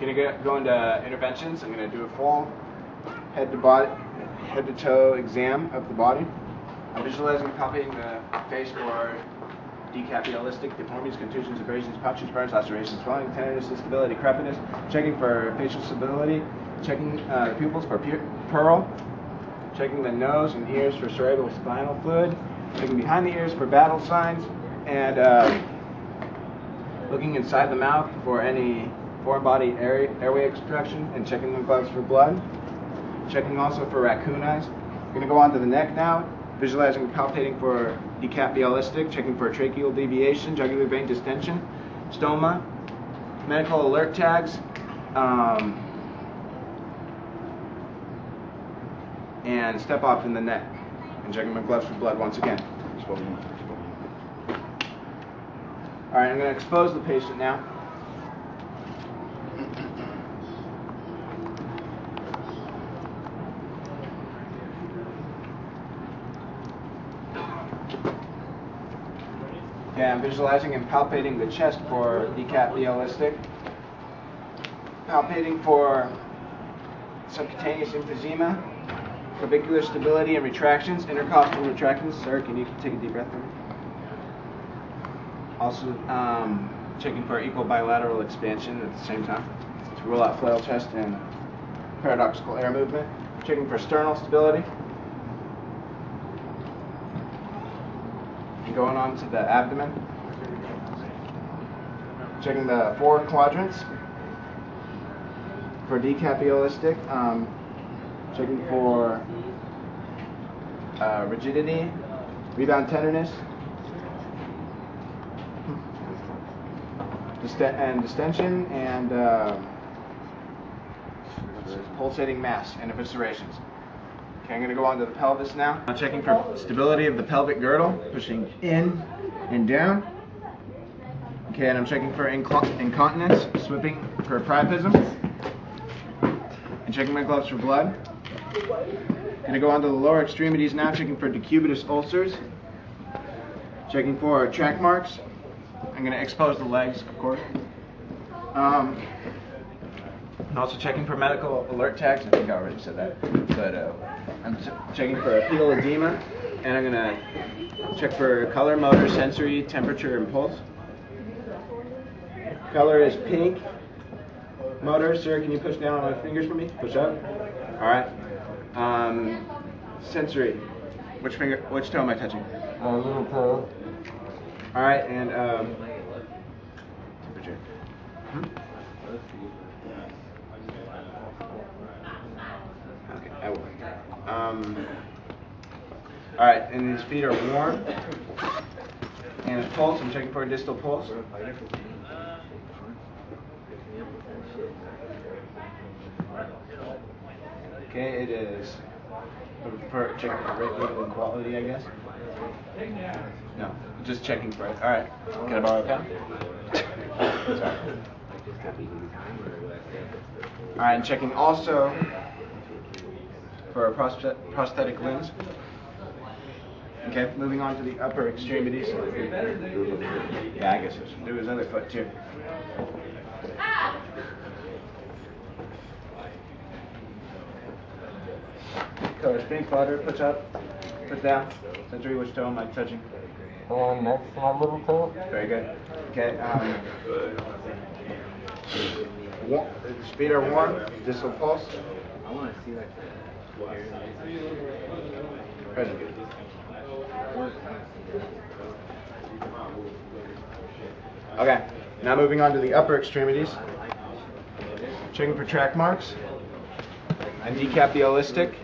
Gonna go into interventions. I'm gonna do a full head to toe exam of the body. I'm visualizing and palpating the face for decapitalistic deformities, contusions, abrasions, punctures, burns, lacerations, swelling, tenderness, instability, crepiness. Checking for facial stability. Checking the pupils for pearl. Checking the nose and ears for cerebrospinal fluid. Looking behind the ears for battle signs, and looking inside the mouth for any foreign body airway obstruction, and checking the gloves for blood. Checking also for raccoon eyes. I'm going to go on to the neck now, visualizing and palpating for decapitalistic, checking for tracheal deviation, jugular vein distension, stoma, medical alert tags, and step off in the neck. And checking my gloves for blood once again. Alright, I'm going to expose the patient now. Okay, I'm visualizing and palpating the chest for decapitalistic. Palpating for subcutaneous emphysema. Clavicular stability and retractions, intercostal retractions. Sir, can you take a deep breath for me? Also, checking for equal bilateral expansion at the same time to rule out flail chest and paradoxical air movement. Checking for sternal stability. And going on to the abdomen. Checking the four quadrants for decapitalistic. Checking for rigidity, rebound tenderness, and distension, and pulsating mass and eviscerations. Okay, I'm going to go on to the pelvis now. I'm checking for stability of the pelvic girdle, pushing in and down. Okay, and I'm checking for incontinence, sweeping for priapism, and checking my gloves for blood. Going to go on to the lower extremities now, checking for decubitus ulcers, checking for track marks. I'm going to expose the legs, of course. And also checking for medical alert tags. I think I already said that. But I'm checking for pedal edema, and I'm going to check for color, motor, sensory, temperature, and pulse. Color is pink. Motor, sir, can you push down on my fingers for me? Push up. All right. Sensory. Which toe am I touching? Little toe. All right, and temperature. Okay, that will. All right, and his feet are warm. And his pulse, I'm checking for a distal pulse. Okay, it is. Checking for rate, level, and quality, I guess. No, just checking for it. All right. Can I borrow a pen? Sorry. All right, and checking also for prosthetic limbs. Okay, moving on to the upper extremities. Yeah, I guess I should do his other foot too. Color pink, flutter, push up, push down. Sensory, which toe am I touching? The one next to my little toe. Very good. Okay. His feet are warm. Distal pulse. I want to see that. Present. Okay. Now moving on to the upper extremities. Checking for track marks and decapitalistic.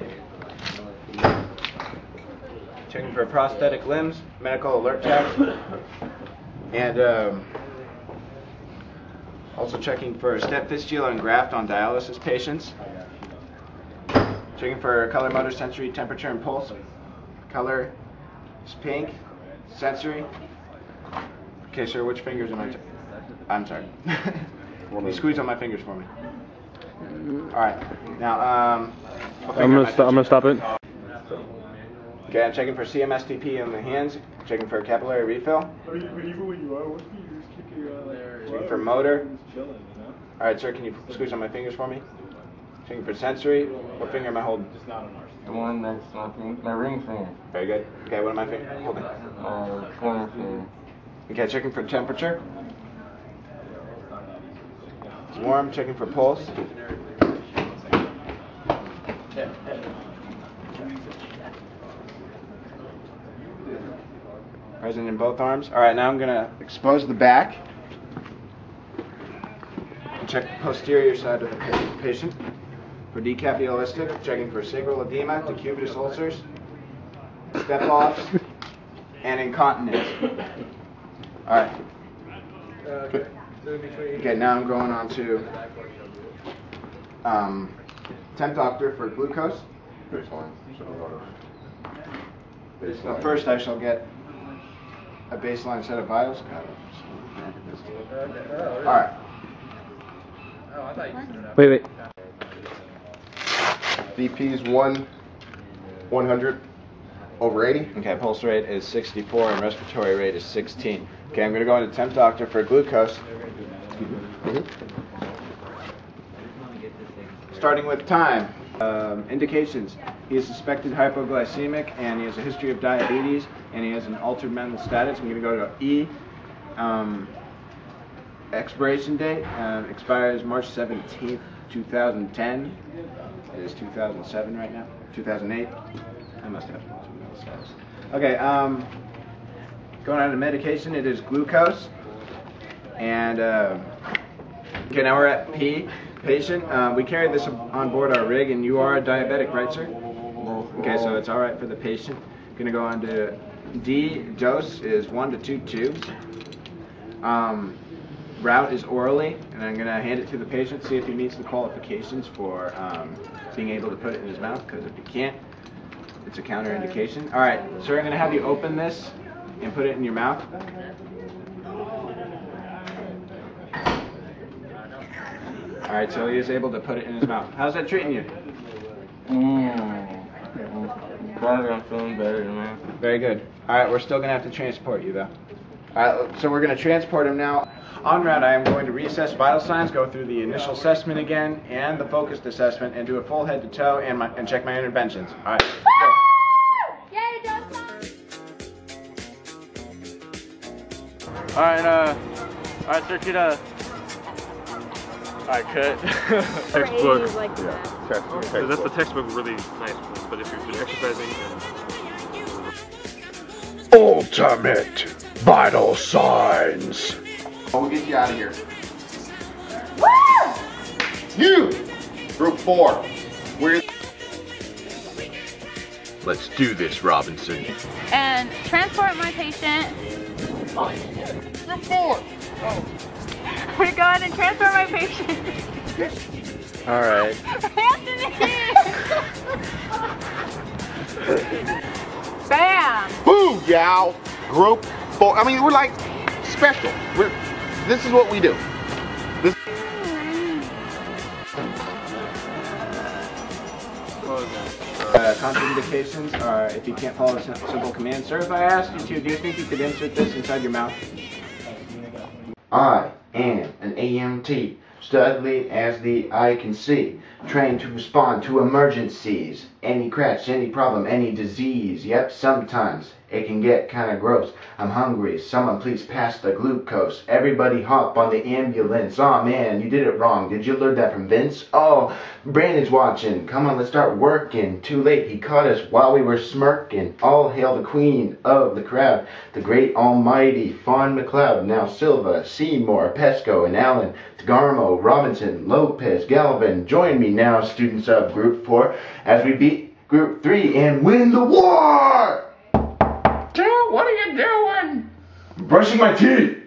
Checking for prosthetic limbs, medical alert tags, and also checking for step fistula and graft on dialysis patients. Checking for color, motor, sensory, temperature, and pulse. Color is pink. Sensory. Okay, sir, which fingers am I? I'm sorry. Can you squeeze on my fingers for me? All right. Now, I'm gonna stop it. Okay, I'm checking for CMSTP in the hands. Checking for capillary refill. Checking for motor. Alright, sir, can you squeeze on my fingers for me? Checking for sensory. What finger am I holding? The one next to my ring finger. Very good. Okay, what am I holding? Pointer finger. Okay, checking for temperature. It's warm, checking for pulse. Present in both arms. Alright, now I'm going to expose the back. Check the posterior side of the patient for decapsulistic, checking for sacral edema, decubitus ulcers, step-offs, and incontinence. Alright. Okay, now I'm going on to temp doctor for glucose. But first I shall get a baseline set of vitals. Alright. Wait. BP is 100/80. Okay, pulse rate is 64 and respiratory rate is 16. Okay, I'm going to go into temp doctor for glucose. Starting with time. Indications. He is suspected hypoglycemic and he has a history of diabetes and he has an altered mental status. I'm going to go to E. Expiration date expires March 17th, 2010. It is 2007 right now. 2008. I must have mental status. Okay, going on to medication, it is glucose. And, okay, now we're at P, patient. We carry this on board our rig, and you are a diabetic, right, sir? Okay, so it's all right for the patient. Gonna go on to D, dose is 1 to 2 tubes. Route is orally, and I'm gonna hand it to the patient, see if he meets the qualifications for being able to put it in his mouth, because if he can't, it's a counterindication. All right, sir, I'm gonna have you open this and put it in your mouth. All right, so he is able to put it in his mouth. How's that treating you? Better, I'm feeling better, man. Very good. All right, we're still gonna have to transport you though. All right, so we're gonna transport him now. En route, I am going to reassess vital signs, go through the initial assessment again, and the focused assessment, and do a full head to toe, and check my interventions. All right. Go. Yay, Alright, sir, could I could. Textbook. Textbook. That's the textbook really nice, but if you've been exercising Ultimate vital signs. We'll get you out of here. You! Group 4. We're... Let's do this, Robinson. And transport my patient. Group 4! We're going and transport my patient. Alright. Anthony! Bam! Boom, yow! Group 4. I mean, we're like special. This is what we do. Contraindications are if you can't follow a simple command. Sir, if I asked you to, do you think you could insert this inside your mouth? I am an EMT, steadily as the eye can see, trained to respond to emergencies. Any crash, any problem, any disease. Yep, sometimes it can get kind of gross. I'm hungry. Someone please pass the glucose. Everybody hop on the ambulance. Aw, man, you did it wrong. Did you learn that from Vince? Oh, Brandon's watching. Come on, let's start working. Too late, he caught us while we were smirking. All hail the queen of the crowd, the great almighty Fawn McLeod. Now Silva, Seymour, Pesco, and Allen, Garmo, Robinson, Lopez, Galvin. Join me now, students of Group 4, as we beat Group 3 and win the war! What are you doing? I'm brushing my teeth.